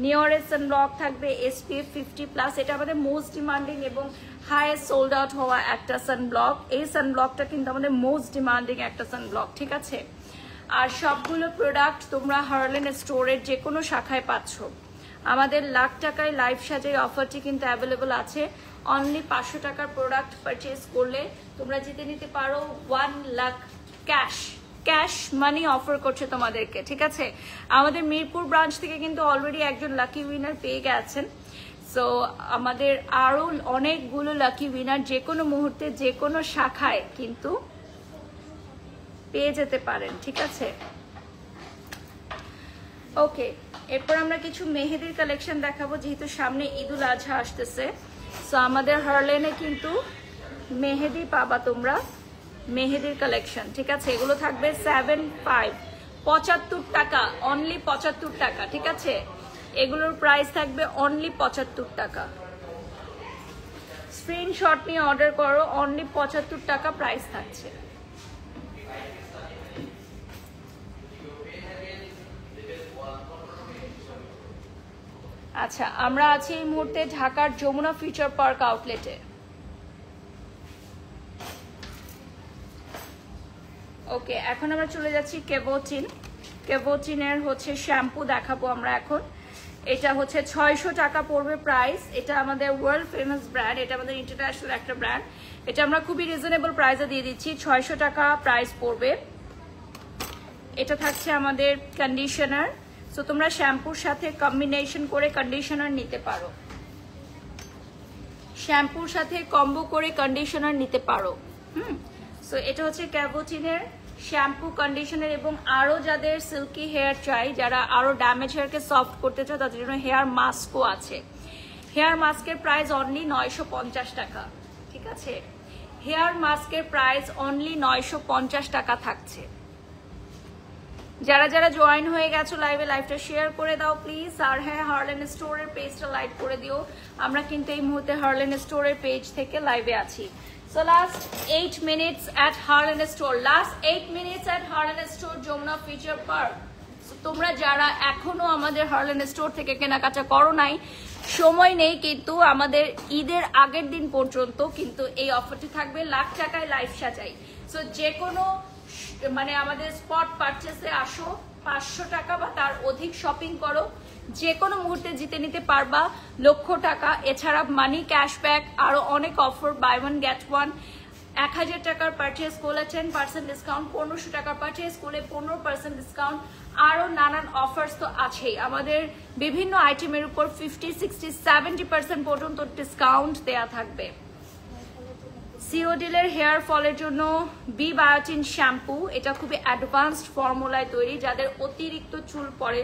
নিওরের সানব্লক থাকবে SPF 50+। এটা আমাদের মোস্ট ডিমান্ডিং এবং হাইয়েস্ট সোল্ড আউট হওয়া একটা সানব্লক। এই সানব্লকটা কিন্তু আমাদের মোস্ট ডিমান্ডিং একটা সানব্লক, ঠিক আছে? আর সবগুলো প্রোডাক্ট তোমরা হার্লেন স্টোরের যে কোনো শাখায় পাচ্ছ। আমাদের লাখ টাকায় লাইফ সাজাই অফারটি কিন্তু অ্যাভেলেবল আছে। অনলি 500 টাকার প্রোডাক্ট পারচেজ করলে তোমরা জিতে নিতে পারো 1 লাখ ক্যাশ মানি অফার করছে তোমাদেরকে, ঠিক আছে? আমাদের মিরপুর ব্রাঞ্চ থেকে কিন্তু অলরেডি একজন লাকি উইনার পেয়ে গেছেন। সো আমাদের আরো অনেকগুলো লাকি উইনার যে কোনো মুহূর্তে যে কোনো শাখায় কিন্তু পেয়ে যেতে পারেন, ঠিক আছে? ওকে, এরপর আমরা কিছু মেহেদির কালেকশন দেখাবো, যেহেতু সামনে ঈদুল আজহা আসতেছে। সো আমাদের হার্লেনে কিন্তু মেহেদি পাবা তোমরা, মেহেদির কালেকশন, ঠিক আছে? এগুলো থাকবে 75 টাকা, অনলি 75 টাকা, ঠিক আছে? এগুলোর প্রাইস থাকবে অনলি 75 টাকা। স্ক্রিনশট নিয়ে অর্ডার করো, অনলি 75 টাকা প্রাইস থাকছে। আচ্ছা, আমরা আছি এই মুহূর্তে ঢাকার যমুনা ফিউচার পার্ক আউটলেটে। ওকে, এখন আমরা চলে যাচ্ছি কেভোচিন। কেভোচিনের হচ্ছে শ্যাম্পু দেখাবো আমরা এখন। এটা হচ্ছে 600 টাকা পড়বে প্রাইস। এটা আমাদের ওয়ার্ল্ড ফেমাস ব্র্যান্ড, এটা আমাদের ইন্টারন্যাশনাল একটা ব্র্যান্ড। এটা আমরা খুবই রিজনেবল প্রাইসে দিয়ে দিচ্ছি, 600 টাকা প্রাইস পড়বে। এটা থাকছে আমাদের কন্ডিশনার। সো তোমরা শ্যাম্পুর সাথে কম্বিনেশন করে কন্ডিশনার নিতে পারো, শ্যাম্পুর সাথে কম্বো করে কন্ডিশনার নিতে পারো। সো এটা হচ্ছে কেভোচিনের শ্যাম্পু, কন্ডিশনার, এবং আরো যাদের সিল্কি হেয়ার চাই, যারা আরো ড্যামেজ হেয়ারকে সফট করতে চায়, তাদের জন্য হেয়ার মাস্কও আছে। হেয়ার মাস্কের প্রাইস অনলি 950 টাকা, ঠিক আছে? হেয়ার মাস্কের প্রাইস অনলি 950 টাকা থাকছে। যারা যারা জয়েন হয়ে গেছো লাইভে, লাইভটা শেয়ার করে দাও প্লিজ। আর হ্যাঁ, হার্লেন স্টোরের পেজটা লাইক করে দিও। আমরা কিন্তু এই মুহূর্তে হার্লেন স্টোরের পেজ থেকে লাইভে আছি। So last 8 minutes at Harlan Store. Last 8 minutes at Harlan Store, Jomuna Future Park. So তোমরা যারা এখনো আমাদের হার্লেন স্টোর থেকে কেনাকাটা করো নাই, সময় নেই, কিন্তু আমাদের ঈদের আগের দিন পর্যন্ত কিন্তু এই অফারটি থাকবে। লাখ টাকায় লাইফ সাজাই। সো যে কোনো মানে আমাদের স্পট পারচেসে আসো, 500 টাকা বা তার অধিক শপিং করো, যে কোনো মুহূর্তে জিতে নিতে পারবা লক্ষ টাকা। এছাড়া মানি ক্যাশব্যাক, আরো অনেক offer, buy one get one. 1000 টাকার পারচেস করলে 10% ডিসকাউন্ট, 1500 টাকার পারচেস করলে 15% ডিসকাউন্ট, আরো নানান অফার্স তো আছেই। আমাদের বিভিন্ন আইটেমের উপর 50, 60, 70% পর্যন্ত ডিসকাউন্ট দেয়া থাকবে। সিওডিলের হেয়ার ফলের জন্য বি বায়োটিন শ্যাম্পু, এটা খুবই অ্যাডভান্সড ফর্মুলায় তৈরি। যাদের অতিরিক্ত চুল পড়ে,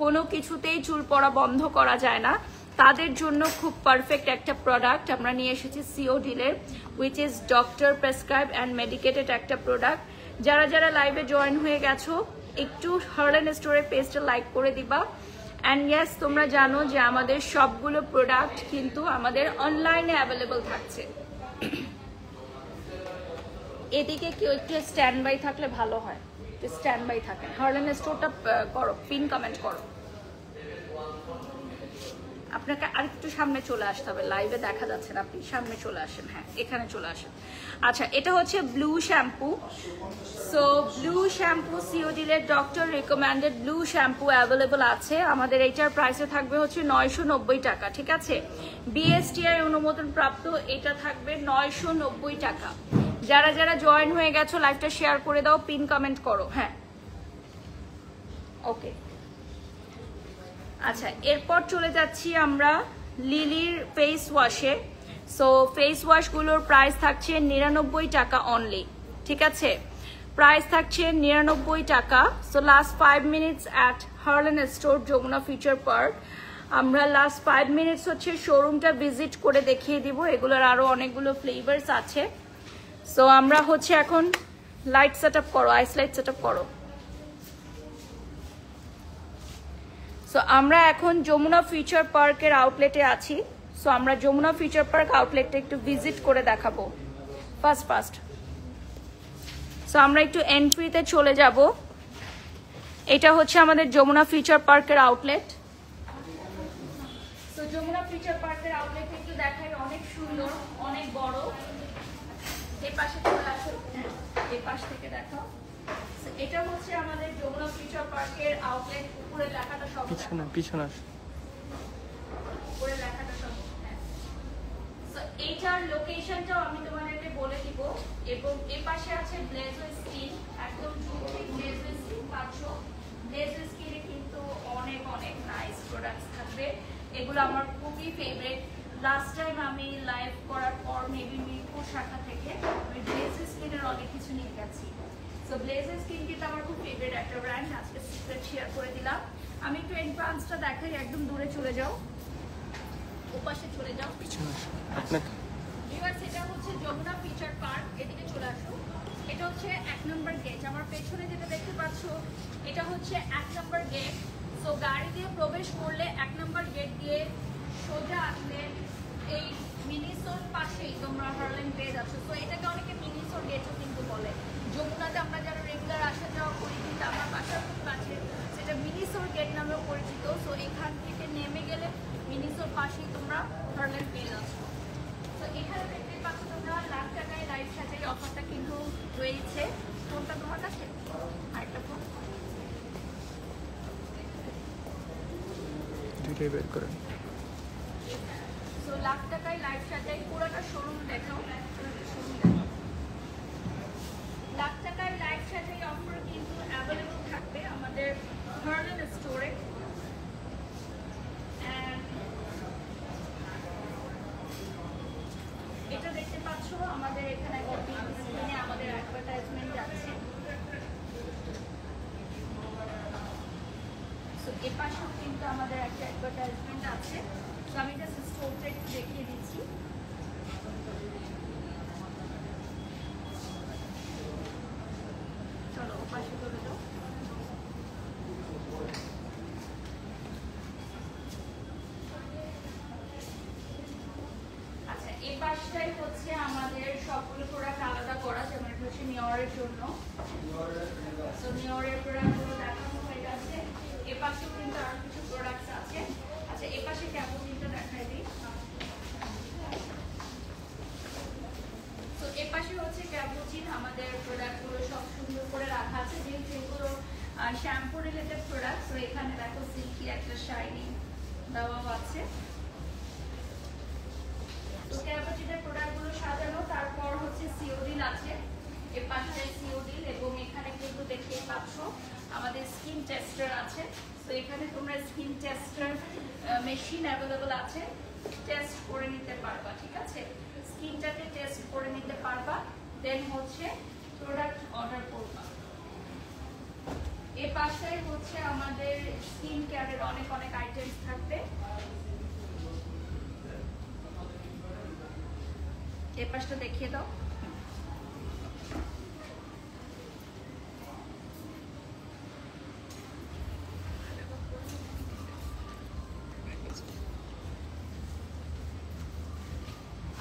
কোনো কিছুতেই চুল পড়া বন্ধ করা যায় না, তাদের জন্য খুব পারফেক্ট একটা প্রোডাক্ট আমরা নিয়ে এসেছি সিওডিলের, which is doctor prescribe and medicated একটা প্রোডাক্ট। যারা যারা লাইভে জয়েন হয়ে গেছো, একটু হার্লেন স্টোরের পেজটা লাইক করে দিবা। অ্যান্ড ইয়েস, তোমরা জানো যে আমাদের সবগুলো প্রোডাক্ট কিন্তু আমাদের অনলাইনে অ্যাভেলেবল থাকছে। এদিকে কেউ একটু স্ট্যান্ড বাই থাকলে ভালো হয়, একটু স্ট্যান্ড বাই থাকেন। হার্লেন স্টোরটা করো, পিন কমেন্ট করো। আপনাকে আরেকটু সামনে চলে আসতে হবে, লাইভে দেখা যাচ্ছে না, আপনি সামনে চলে আসেন, হ্যাঁ এখানে চলে আসেন। আচ্ছা, এটা হচ্ছে blue shampoo. So blue shampoo সিওডিলের doctor recommended blue shampoo available আছে আমাদের। এইটার প্রাইসে থাকবে হচ্ছে 990 টাকা, ঠিক আছে। বিএসটিআই অনুমোদন প্রাপ্ত, এটা থাকবে 990 টাকা। যারা যারা জয়েন হয়ে গেছো লাইভটা শেয়ার করে দাও, পিন কমেন্ট করো, হ্যাঁ ওকে। আচ্ছা, এরপর চলে যাচ্ছি আমরা লিলির ফেস ওয়াশে। সো ফেস ওয়াশগুলোর প্রাইস থাকছে 99 টাকা অনলি, ঠিক আছে। প্রাইস থাকছে 99 টাকা। So last 5 minutes at Herlan store, Jamuna future Park. আমরা লাস্ট 5 মিনিটস হচ্ছে শোরুমটা ভিজিট করে দেখিয়ে দিব। এগুলোর আরও অনেকগুলো ফ্লেভার্স আছে। সো আমরা হচ্ছে এখন লাইট সেট আপ করো, আইস লাইট সেট আপ করো। সো আমরা এখন যমুনা ফিউচার পার্কের আউটলেটে আছি। সো আমরা যমুনা ফিউচার পার্ক আউটলেটটা একটু ভিজিট করে দেখাবো ফার্স্ট। সো আমরা একটু এন্ট্রিতে চলে যাব। এটা হচ্ছে আমাদের যমুনা ফিউচার পার্কের আউটলেট। সো যমুনা ফিউচার পার্কের আউটলেট একটু দেখাই, অনেক সুন্দর, অনেক বড়। এই পাশে চলে আসো, এই পাশ থেকে দেখো। এটা হচ্ছে আমাদের যমুনা ফিউচার পার্কের আউটলেট। উপরে লেখাটা সব পিছনে উপরে লেখাটা সব, সো এইটার লোকেশনটাও আমি তোমাদেরকে বলে দিব। এবং এই পাশে আছে ব্লেজো স্কিন, একদম জুটি ব্লেজো স্কিন পাচ্ছ। ব্লেজো স্কিনে কিন্তু অনেক অনেক নাইস প্রোডাক্টস থাকবে। এগুলো আমার খুবই ফেভারিট। লাস্ট টাইম আমি লাইভ করার পর মেবি মিরপুর শাখা থেকে আমি ব্লেজো স্কিনের অনেক কিছু নিয়ে গেছি। সো ব্লেজো স্কিন কিন্তু আমার খুব ফেভারিট একটা ব্র্যান্ড, আজকে সিক্রেট শেয়ার করে দিলাম। আমি একটু এন্ট্রান্সটা দেখাই, একদম দূরে চলে যাও, ওপাশে চলে যাও। এটা হচ্ছে যমুনা ফিউচার পার্ক, এদিকে চলে আসো। এটা হচ্ছে 1 নম্বর গেট। আমার পেছনে যেটা দেখতে পাচ্ছ এটা হচ্ছে 1 নম্বর গেট। সো গাড়ি দিয়ে প্রবেশ করলে 1 নম্বর গেট দিয়ে সোজা আসলে এই মিনিসোর পাশেই তোমরা হার্লেন পেয়ে যাচ্ছ। তো এটাকে অনেকে মিনিসোর গেটও কিন্তু বলে। যমুনাতে আমরা যারা রেগুলার আসা যাওয়া করি কিন্তু আমার বাসার খুব কাছে, সেটা মিনিসোর গেট নামেও পরিচিত। সো এখান থেকে নেমে গেলে মিনিসোর পাশেই তোমরা হার্লেন পেয়ে যাচ্ছ। তো এখানে দেখতে পাচ্ছ তোমরা লাখ টাকায় লাইফ সাজাই অফারটা কিন্তু রয়েছে। ফোনটা তোমার কাছে, আরেকটা ফোন দুইটাই বের করেন। সো লাখ টাকায় লাইফ সাজাই, পুরোটা শোরুম দেখাও। লাখ টাকায় লাইফ সাজাই অফার কিন্তু অ্যাভেলেবল থাকবে আমাদের হার্লেন স্টোরে। এটা দেখতে পাচ্ছ আমাদের এখানে স্ক্রিনে আমাদের অ্যাডভার্টাইজমেন্ট যাচ্ছে। সো এ পাশেও কিন্তু আমাদের একটা অ্যাডভার্টাইজমেন্ট আছে। তো আমি জাস্ট স্টোরটা একটু দেখিয়ে দিচ্ছি। চলো ও পাশে চলে যাও। আচ্ছা, এই পাশটাই হচ্ছে আমাদের সবগুলো প্রোডাক্ট আলাদা করা, যেমন এটা হচ্ছে নিয়রের জন্য। সো নিয়রের প্রোডাক্টগুলো দেখানো হয়ে গেছে। এ পাশেও কিন্তু আরো কিছু প্রোডাক্টস আছে। আচ্ছা, এ পাশে ক্যাপোচিনটা দেখাই দিই। তো এ পাশে হচ্ছে ক্যাপোচিন, আমাদের প্রোডাক্টগুলো সব সুন্দর করে রাখা আছে, যেহেতু এগুলো শ্যাম্পু রিলেটেড প্রোডাক্ট। তো এখানে দেখো সিল্কি একটা শাইনিং দেওয়াও আছে। তো ক্যাপোচিনের প্রোডাক্টগুলো সাজানো। তারপর হচ্ছে সিওডিল আছে, এর পাশে সিওডিল, এবং এখানে কিন্তু দেখতে পাচ্ছ আমাদের স্কিন টেস্টার আছে। তো এখানে তোমরা স্কিন টেস্টার মেশিন অ্যাভেলেবল আছে, টেস্ট করে নিতে পারবা, ঠিক আছে। স্কিনটাকে টেস্ট করে নিতে পারবা, দেন হচ্ছে প্রোডাক্ট অর্ডার করবা। এর পাশে হচ্ছে আমাদের স্কিন কেয়ারের অনেক অনেক আইটেমস থাকবে। এই পাশটা দেখিয়ে দাও।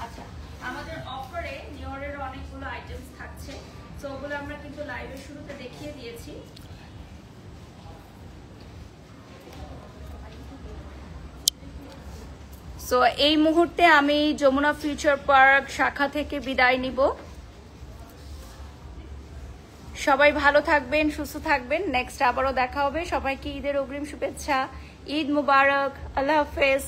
আচ্ছা, আমাদের অফারে নিয়রের অনেকগুলো আইটেমস থাকছে। তো ওগুলো আমরা কিন্তু লাইভের শুরুতে দেখিয়ে দিয়েছি। সো এই মুহূর্তে আমি যমুনা ফিউচার পার্ক শাখা থেকে বিদায় নিব। সবাই ভালো থাকবেন, সুস্থ থাকবেন। নেক্সট আবারও দেখা হবে। সবাইকে ঈদের অগ্রিম শুভেচ্ছা। ঈদ মুবারক। আল্লাহ হাফেজ।